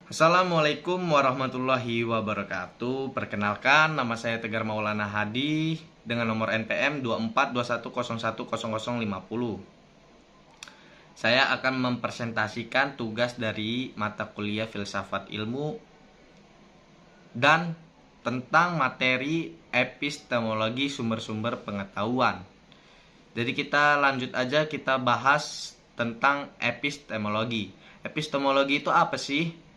Assalamualaikum warahmatullahi wabarakatuh. Perkenalkan, nama saya Tegar Maulana Hadi dengan nomor NPM 2421010050. Saya akan mempresentasikan tugas dari mata kuliah Filsafat Ilmu dan tentang materi epistemologi sumber-sumber pengetahuan. Jadi kita lanjut aja, kita bahas tentang epistemologi. Epistemologi itu apa sih?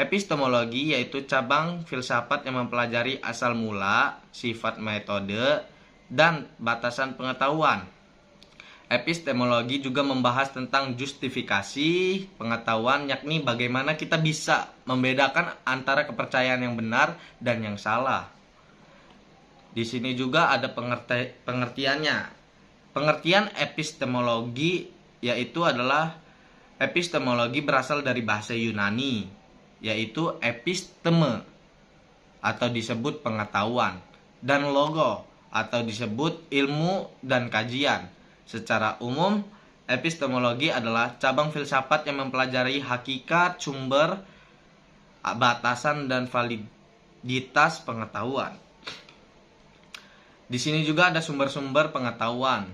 Epistemologi yaitu cabang filsafat yang mempelajari asal mula, sifat metode, dan batasan pengetahuan. Epistemologi juga membahas tentang justifikasi pengetahuan, yakni bagaimana kita bisa membedakan antara kepercayaan yang benar dan yang salah. Di sini juga ada pengertiannya. Pengertian epistemologi yaitu adalah epistemologi berasal dari bahasa Yunani, yaitu episteme atau disebut pengetahuan, dan logo atau disebut ilmu dan kajian. Secara umum, epistemologi adalah cabang filsafat yang mempelajari hakikat, sumber, batasan, dan validitas pengetahuan. Di sini juga ada sumber-sumber pengetahuan.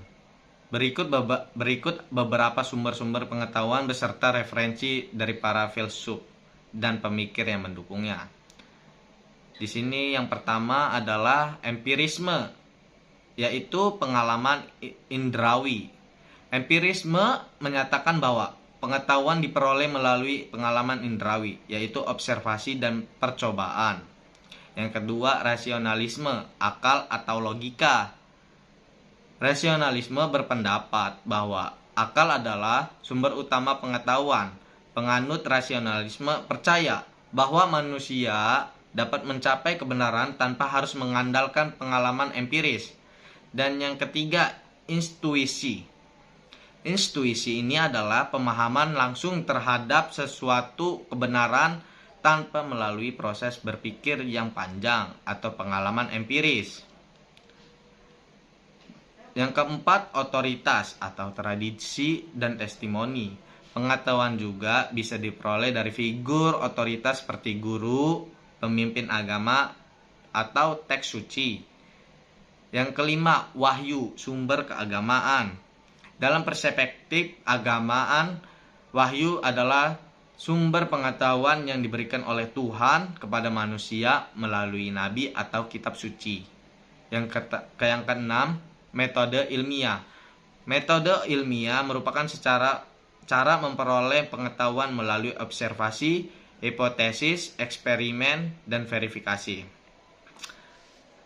Berikut beberapa sumber-sumber pengetahuan beserta referensi dari para filsuf dan pemikir yang mendukungnya. Di sini yang pertama adalah empirisme, yaitu pengalaman indrawi. Empirisme menyatakan bahwa pengetahuan diperoleh melalui pengalaman indrawi, yaitu observasi dan percobaan. Yang kedua, rasionalisme, akal atau logika. Rasionalisme berpendapat bahwa akal adalah sumber utama pengetahuan. Penganut rasionalisme percaya bahwa manusia dapat mencapai kebenaran tanpa harus mengandalkan pengalaman empiris. Dan yang ketiga, intuisi. Intuisi ini adalah pemahaman langsung terhadap sesuatu kebenaran tanpa melalui proses berpikir yang panjang atau pengalaman empiris. Yang keempat, otoritas atau tradisi dan testimoni. Pengetahuan juga bisa diperoleh dari figur otoritas seperti guru, pemimpin agama, atau teks suci. Yang kelima, wahyu, sumber keagamaan. Dalam perspektif agamaan, wahyu adalah sumber pengetahuan yang diberikan oleh Tuhan kepada manusia melalui nabi atau kitab suci. Yang keenam, metode ilmiah. Metode ilmiah merupakan cara memperoleh pengetahuan melalui observasi, hipotesis, eksperimen, dan verifikasi.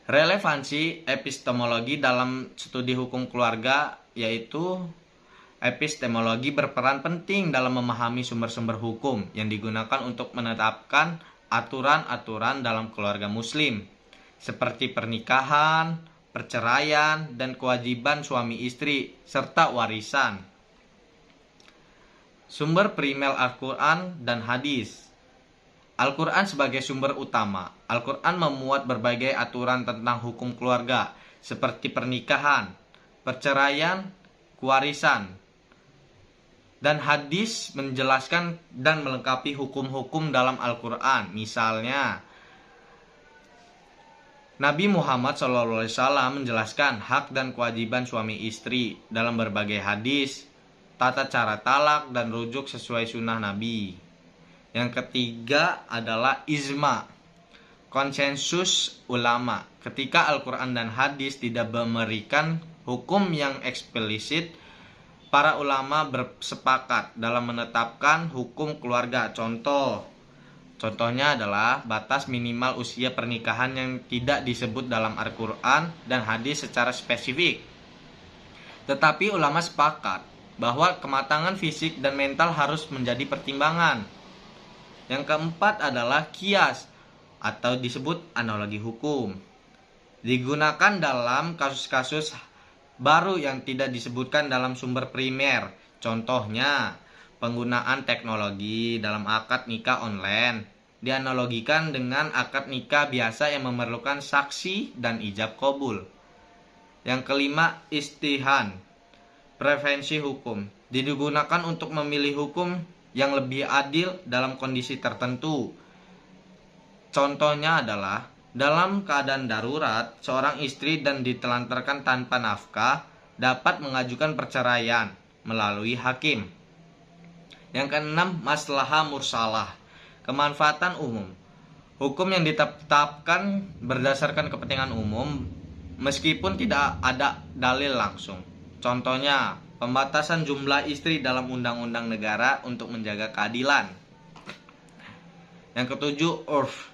Relevansi epistemologi dalam studi hukum keluarga yaitu epistemologi berperan penting dalam memahami sumber-sumber hukum yang digunakan untuk menetapkan aturan-aturan dalam keluarga muslim, seperti pernikahan, perceraian, dan kewajiban suami istri, serta warisan. Sumber primer Al-Quran dan hadis. Al-Quran sebagai sumber utama. Al-Quran memuat berbagai aturan tentang hukum keluarga, seperti pernikahan, perceraian, kewarisan. Dan hadis menjelaskan dan melengkapi hukum-hukum dalam Al-Quran. Misalnya, Nabi Muhammad SAW menjelaskan hak dan kewajiban suami istri dalam berbagai hadis, tata cara talak, dan rujuk sesuai sunnah Nabi. Yang ketiga adalah ijma, konsensus ulama. Ketika Al-Quran dan hadis tidak memberikan hukum yang eksplisit, para ulama bersepakat dalam menetapkan hukum keluarga. Contohnya adalah batas minimal usia pernikahan yang tidak disebut dalam Al-Quran dan hadis secara spesifik. Tetapi ulama sepakat bahwa kematangan fisik dan mental harus menjadi pertimbangan. Yang keempat adalah qiyas atau disebut analogi hukum. Digunakan dalam kasus-kasus baru yang tidak disebutkan dalam sumber primer. Contohnya, penggunaan teknologi dalam akad nikah online dianalogikan dengan akad nikah biasa yang memerlukan saksi dan ijab qabul. Yang kelima, istihan, prevensi hukum. Digunakan untuk memilih hukum yang lebih adil dalam kondisi tertentu. Contohnya adalah dalam keadaan darurat, seorang istri dan ditelantarkan tanpa nafkah dapat mengajukan perceraian melalui hakim. Yang keenam, maslahah mursalah, kemanfaatan umum. Hukum yang ditetapkan berdasarkan kepentingan umum meskipun tidak ada dalil langsung. Contohnya, pembatasan jumlah istri dalam undang-undang negara untuk menjaga keadilan. Yang ketujuh, urf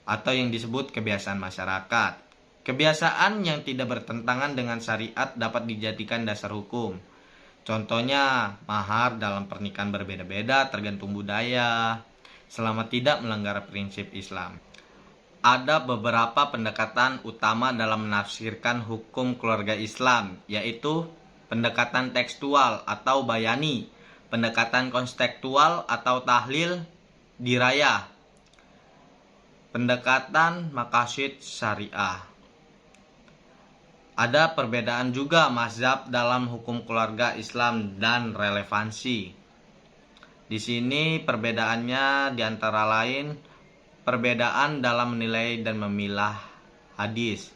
atau yang disebut kebiasaan masyarakat. Kebiasaan yang tidak bertentangan dengan syariat dapat dijadikan dasar hukum. Contohnya, mahar dalam pernikahan berbeda-beda tergantung budaya, selama tidak melanggar prinsip Islam. Ada beberapa pendekatan utama dalam menafsirkan hukum keluarga Islam, yaitu pendekatan tekstual atau bayani, pendekatan konstekstual atau tahlil dirayah, pendekatan maqasid syariah. Ada perbedaan juga mazhab dalam hukum keluarga Islam dan relevansi. Di sini perbedaannya diantara lain perbedaan dalam menilai dan memilah hadis.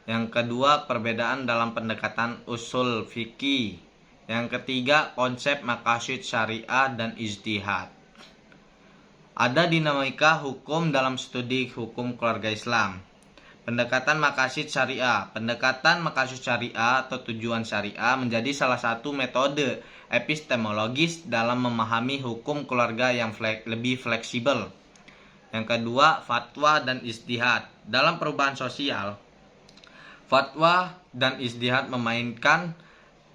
Yang kedua, perbedaan dalam pendekatan usul fikih. Yang ketiga, konsep maqasid syariah dan ijtihad. Ada dinamika hukum dalam studi hukum keluarga Islam. Pendekatan maqasid syariah. Pendekatan maqasid syariah atau tujuan syariah menjadi salah satu metode epistemologis dalam memahami hukum keluarga yang lebih fleksibel. Yang kedua, fatwa dan ijtihad. Dalam perubahan sosial, fatwa dan ijtihad memainkan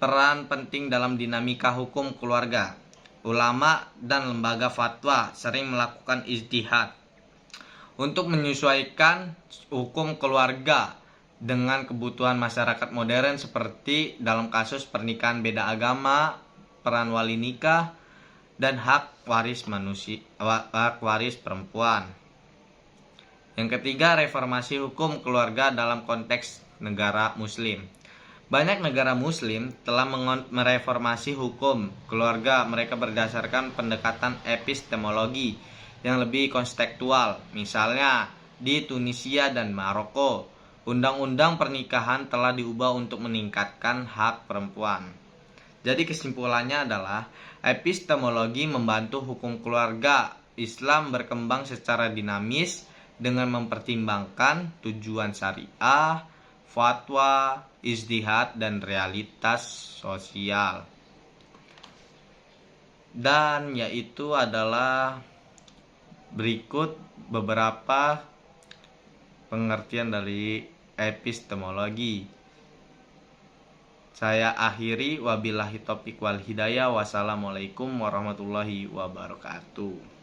peran penting dalam dinamika hukum keluarga. Ulama dan lembaga fatwa sering melakukan ijtihad untuk menyesuaikan hukum keluarga dengan kebutuhan masyarakat modern seperti dalam kasus pernikahan beda agama, peran wali nikah, dan hak waris perempuan. Yang ketiga, reformasi hukum keluarga dalam konteks negara muslim. Banyak negara muslim telah mereformasi hukum keluarga mereka berdasarkan pendekatan epistemologi yang lebih konstekstual. Misalnya di Tunisia dan Maroko, undang-undang pernikahan telah diubah untuk meningkatkan hak perempuan. Jadi kesimpulannya adalah epistemologi membantu hukum keluarga Islam berkembang secara dinamis dengan mempertimbangkan tujuan syariah, fatwa, ijtihad, dan realitas sosial. Dan yaitu adalah berikut beberapa pengertian dari epistemologi. Saya akhiri, wabillahi taufiq wal hidayah. Wassalamualaikum warahmatullahi wabarakatuh.